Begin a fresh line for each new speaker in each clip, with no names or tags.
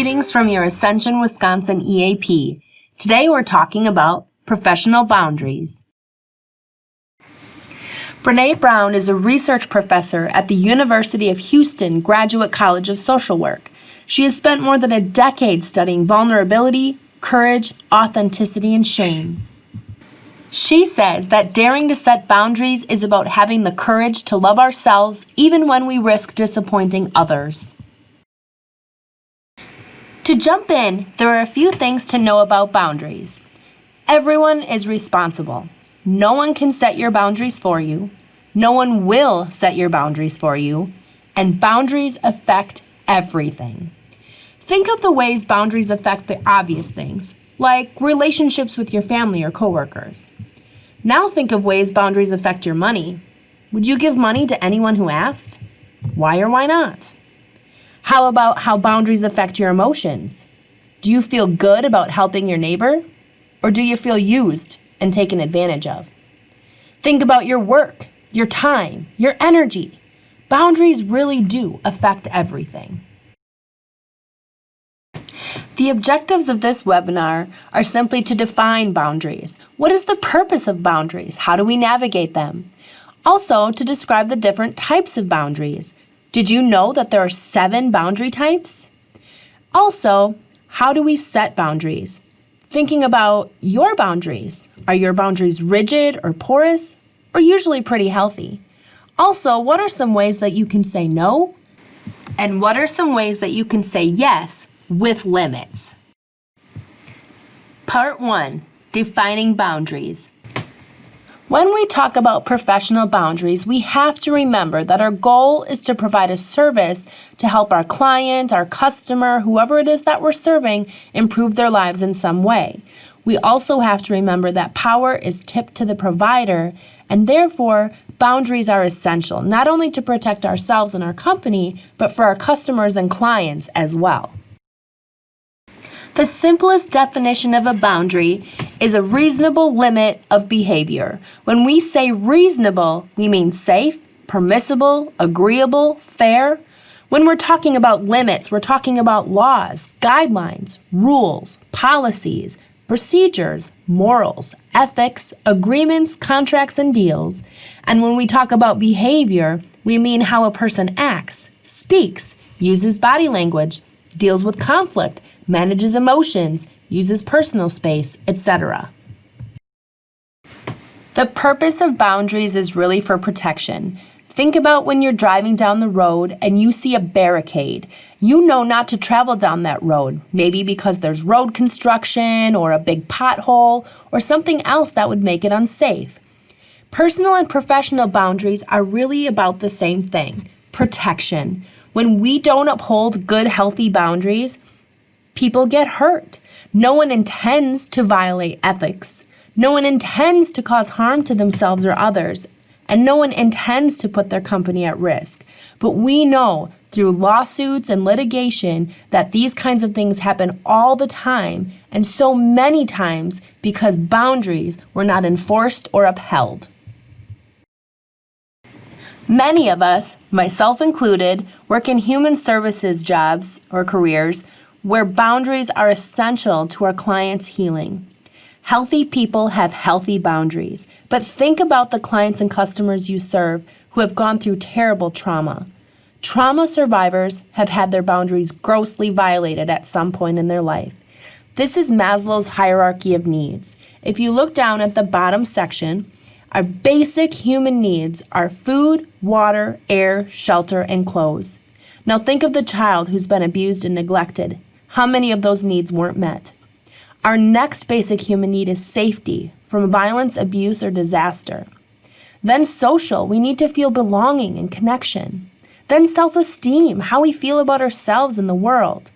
Greetings from your Ascension, Wisconsin EAP. Today we're talking about professional boundaries. Brene Brown is a research professor at the University of Houston Graduate College of Social Work. She has spent more than a decade studying vulnerability, courage, authenticity, and shame. She says that daring to set boundaries is about having the courage to love ourselves even when we risk disappointing others. To jump in, there are a few things to know about boundaries. Everyone is responsible. No one can set your boundaries for you. No one will set your boundaries for you. And boundaries affect everything. Think of the ways boundaries affect the obvious things, like relationships with your family or coworkers. Now think of ways boundaries affect your money. Would you give money to anyone who asked? Why or why not? How about how boundaries affect your emotions? Do you feel good about helping your neighbor? Or do you feel used and taken advantage of? Think about your work, your time, your energy. Boundaries really do affect everything. The objectives of this webinar are simply to define boundaries. What is the purpose of boundaries? How do we navigate them? Also, to describe the different types of boundaries. Did you know that there are 7 boundary types? Also, how do we set boundaries? Thinking about your boundaries. Are your boundaries rigid or porous, or usually pretty healthy? Also, what are some ways that you can say no? And what are some ways that you can say yes with limits? Part 1, defining boundaries. When we talk about professional boundaries, we have to remember that our goal is to provide a service to help our client, our customer, whoever it is that we're serving, improve their lives in some way. We also have to remember that power is tipped to the provider, and therefore, boundaries are essential, not only to protect ourselves and our company, but for our customers and clients as well. The simplest definition of a boundary is a reasonable limit of behavior. When we say reasonable, we mean safe, permissible, agreeable, fair. When we're talking about limits, we're talking about laws, guidelines, rules, policies, procedures, morals, ethics, agreements, contracts, and deals. And when we talk about behavior, we mean how a person acts, speaks, uses body language, deals with conflict, manages emotions, uses personal space, etc. The purpose of boundaries is really for protection. Think about when you're driving down the road and you see a barricade. You know not to travel down that road, maybe because there's road construction or a big pothole or something else that would make it unsafe. Personal and professional boundaries are really about the same thing, protection. When we don't uphold good, healthy boundaries, people get hurt. No one intends to violate ethics. No one intends to cause harm to themselves or others. And no one intends to put their company at risk. But we know through lawsuits and litigation that these kinds of things happen all the time, and so many times because boundaries were not enforced or upheld. Many of us, myself included, work in human services jobs or careers where boundaries are essential to our clients' healing. Healthy people have healthy boundaries, but think about the clients and customers you serve who have gone through terrible trauma. Trauma survivors have had their boundaries grossly violated at some point in their life. This is Maslow's hierarchy of needs. If you look down at the bottom section, our basic human needs are food, water, air, shelter, and clothes. Now think of the child who's been abused and neglected. How many of those needs weren't met? Our next basic human need is safety from violence, abuse, or disaster. Then social, we need to feel belonging and connection. Then self-esteem, how we feel about ourselves and the world.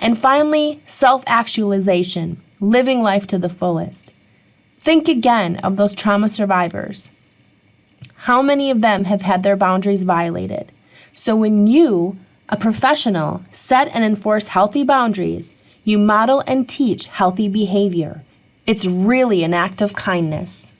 And finally, self-actualization, living life to the fullest. Think again of those trauma survivors. How many of them have had their boundaries violated? So when you, a professional, set and enforce healthy boundaries, you model and teach healthy behavior. It's really an act of kindness.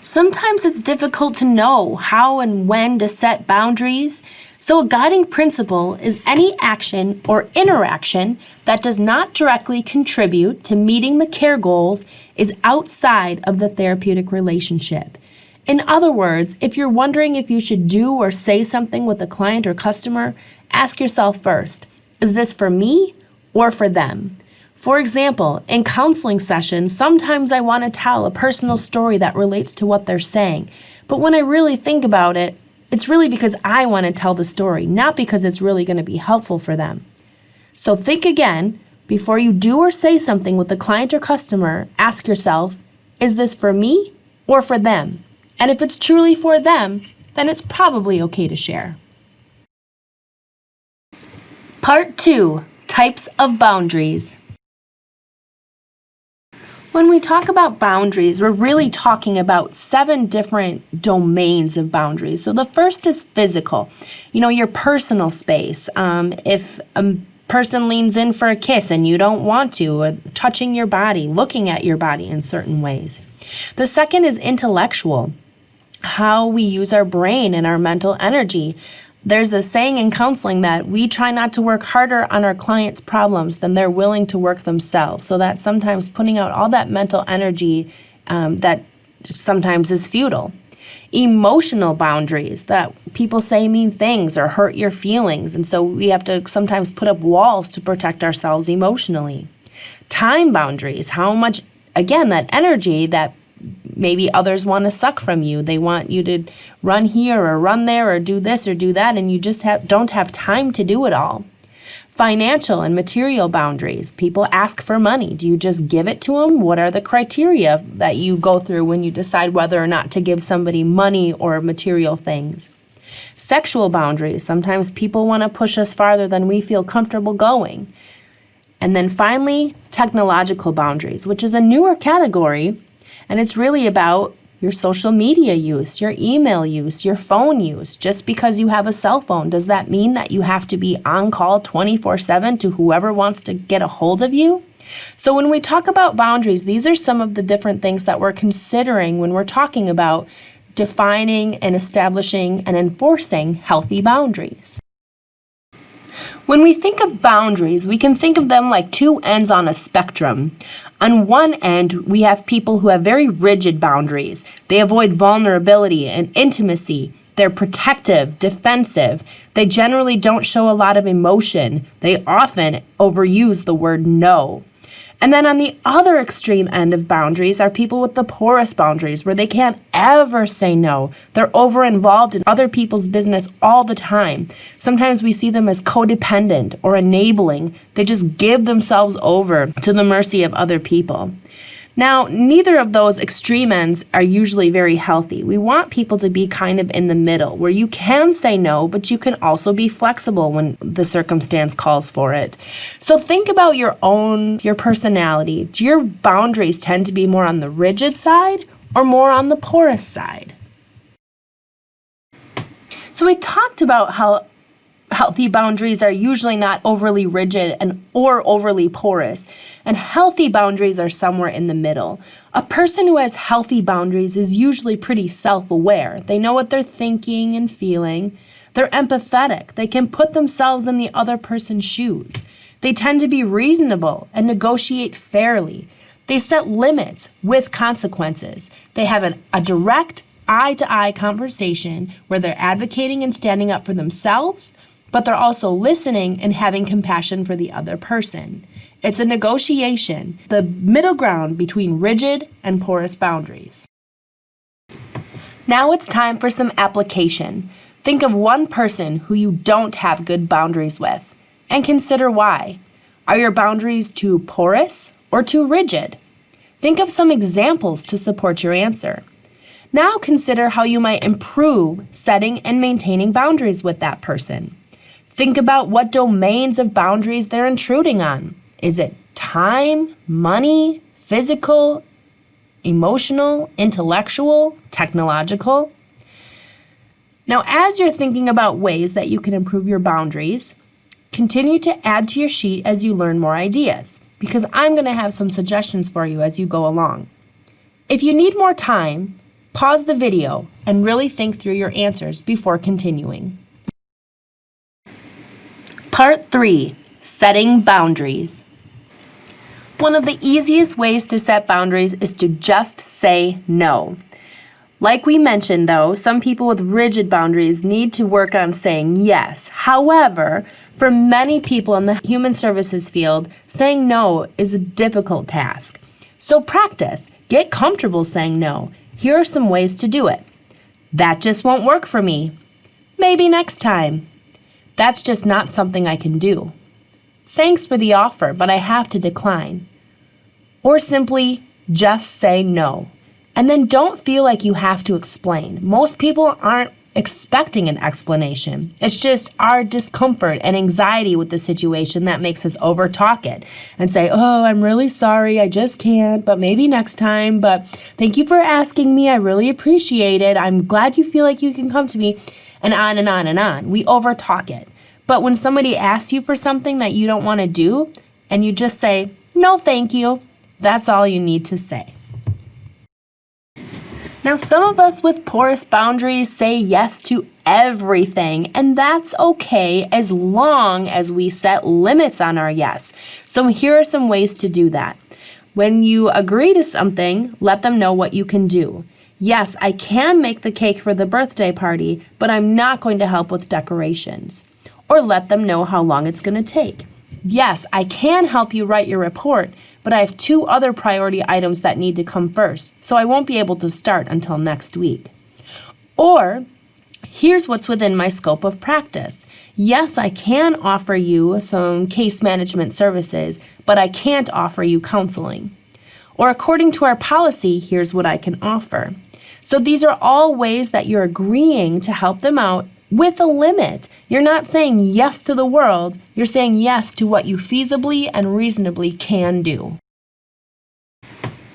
Sometimes it's difficult to know how and when to set boundaries, so a guiding principle is any action or interaction that does not directly contribute to meeting the care goals is outside of the therapeutic relationship. In other words, if you're wondering if you should do or say something with a client or customer, ask yourself first, is this for me or for them? For example, in counseling sessions, sometimes I want to tell a personal story that relates to what they're saying. But when I really think about it, it's really because I want to tell the story, not because it's really going to be helpful for them. So think again, before you do or say something with a client or customer, ask yourself, is this for me or for them? And if it's truly for them, then it's probably okay to share. Part 2, Types of Boundaries. When we talk about boundaries, we're really talking about 7 different domains of boundaries. So the first is physical, your personal space. If a person leans in for a kiss and you don't want to, or touching your body, looking at your body in certain ways. The second is intellectual, how we use our brain and our mental energy. There's a saying in counseling that we try not to work harder on our clients' problems than they're willing to work themselves. So that's sometimes putting out all that mental energy that sometimes is futile. Emotional boundaries, that people say mean things or hurt your feelings, and so we have to sometimes put up walls to protect ourselves emotionally. Time boundaries, how much, again, that energy that maybe others want to suck from you. They want you to run here or run there or do this or do that, and you just don't have time to do it all. Financial and material boundaries. People ask for money. Do you just give it to them? What are the criteria that you go through when you decide whether or not to give somebody money or material things? Sexual boundaries. Sometimes people want to push us farther than we feel comfortable going. And then finally, technological boundaries, which is a newer category. And it's really about your social media use, your email use, your phone use. Just because you have a cell phone, does that mean that you have to be on call 24/7 to whoever wants to get a hold of you? So when we talk about boundaries, these are some of the different things that we're considering when we're talking about defining and establishing and enforcing healthy boundaries. When we think of boundaries, we can think of them like 2 ends on a spectrum. On one end, we have people who have very rigid boundaries. They avoid vulnerability and intimacy. They're protective, defensive. They generally don't show a lot of emotion. They often overuse the word no. And then on the other extreme end of boundaries are people with the porous boundaries, where they can't ever say no. They're over-involved in other people's business all the time. Sometimes we see them as codependent or enabling. They just give themselves over to the mercy of other people. Now, neither of those extreme ends are usually very healthy. We want people to be kind of in the middle, where you can say no, but you can also be flexible when the circumstance calls for it. So think about your personality. Do your boundaries tend to be more on the rigid side or more on the porous side? So we talked about how healthy boundaries are usually not overly rigid or overly porous, and healthy boundaries are somewhere in the middle. A person who has healthy boundaries is usually pretty self-aware. They know what they're thinking and feeling. They're empathetic. They can put themselves in the other person's shoes. They tend to be reasonable and negotiate fairly. They set limits with consequences. They have a direct eye-to-eye conversation where they're advocating and standing up for themselves, but they're also listening and having compassion for the other person. It's a negotiation, the middle ground between rigid and porous boundaries. Now it's time for some application. Think of one person who you don't have good boundaries with, and consider why. Are your boundaries too porous or too rigid? Think of some examples to support your answer. Now consider how you might improve setting and maintaining boundaries with that person. Think about what domains of boundaries they're intruding on. Is it time, money, physical, emotional, intellectual, technological? Now, as you're thinking about ways that you can improve your boundaries, continue to add to your sheet as you learn more ideas, because I'm going to have some suggestions for you as you go along. If you need more time, Pause the video and really think through your answers before continuing. Part 3. Setting boundaries. One of the easiest ways to set boundaries is to just say no. Like we mentioned, though, some people with rigid boundaries need to work on saying yes. However, for many people in the human services field, saying no is a difficult task. So practice. Get comfortable saying no. Here are some ways to do it. That just won't work for me. Maybe next time. That's just not something I can do. Thanks for the offer, but I have to decline. Or simply, just say no. And then don't feel like you have to explain. Most people aren't expecting an explanation. It's just our discomfort and anxiety with the situation that makes us overtalk it and say, oh, I'm really sorry, I just can't, but maybe next time, but thank you for asking me, I really appreciate it, I'm glad you feel like you can come to me, and on and on and on. We overtalk it. But when somebody asks you for something that you don't want to do, and you just say, no, thank you, that's all you need to say. Now, some of us with porous boundaries say yes to everything, and that's okay as long as we set limits on our yes. So here are some ways to do that. When you agree to something, let them know what you can do. Yes, I can make the cake for the birthday party, but I'm not going to help with decorations. Or let them know how long it's going to take. Yes, I can help you write your report, but I have 2 other priority items that need to come first, so I won't be able to start until next week. Or, here's what's within my scope of practice. Yes, I can offer you some case management services, but I can't offer you counseling. Or according to our policy, here's what I can offer. So these are all ways that you're agreeing to help them out with a limit. You're not saying yes to the world, you're saying yes to what you feasibly and reasonably can do.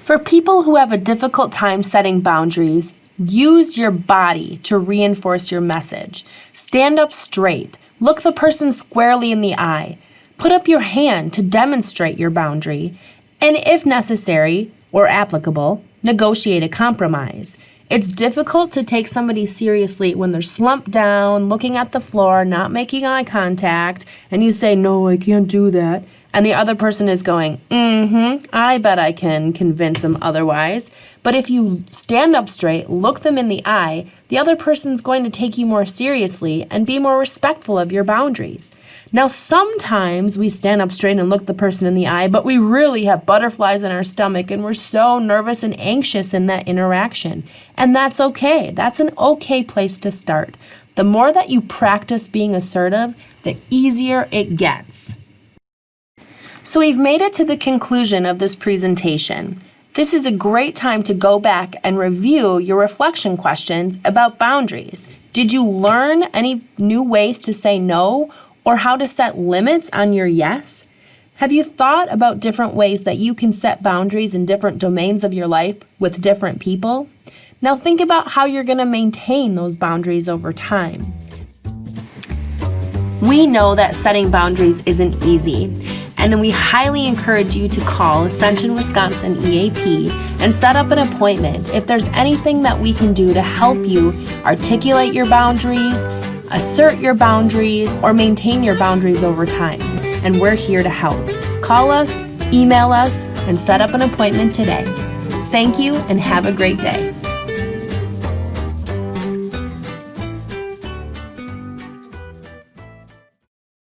For people who have a difficult time setting boundaries, use your body to reinforce your message. Stand up straight. Look the person squarely in the eye. Put up your hand to demonstrate your boundary. And if necessary or applicable, negotiate a compromise. It's difficult to take somebody seriously when they're slumped down, looking at the floor, not making eye contact, and you say, no, I can't do that. And the other person is going, I bet I can convince them otherwise. But if you stand up straight, look them in the eye, the other person's going to take you more seriously and be more respectful of your boundaries. Now, sometimes we stand up straight and look the person in the eye, but we really have butterflies in our stomach and we're so nervous and anxious in that interaction. And that's okay. That's an okay place to start. The more that you practice being assertive, the easier it gets. So we've made it to the conclusion of this presentation. This is a great time to go back and review your reflection questions about boundaries. Did you learn any new ways to say no or how to set limits on your yes? Have you thought about different ways that you can set boundaries in different domains of your life with different people? Now think about how you're going to maintain those boundaries over time. We know that setting boundaries isn't easy, and we highly encourage you to call Ascension Wisconsin EAP and set up an appointment if there's anything that we can do to help you articulate your boundaries, assert your boundaries, or maintain your boundaries over time. And we're here to help. Call us, email us, and set up an appointment today. Thank you and have a great day.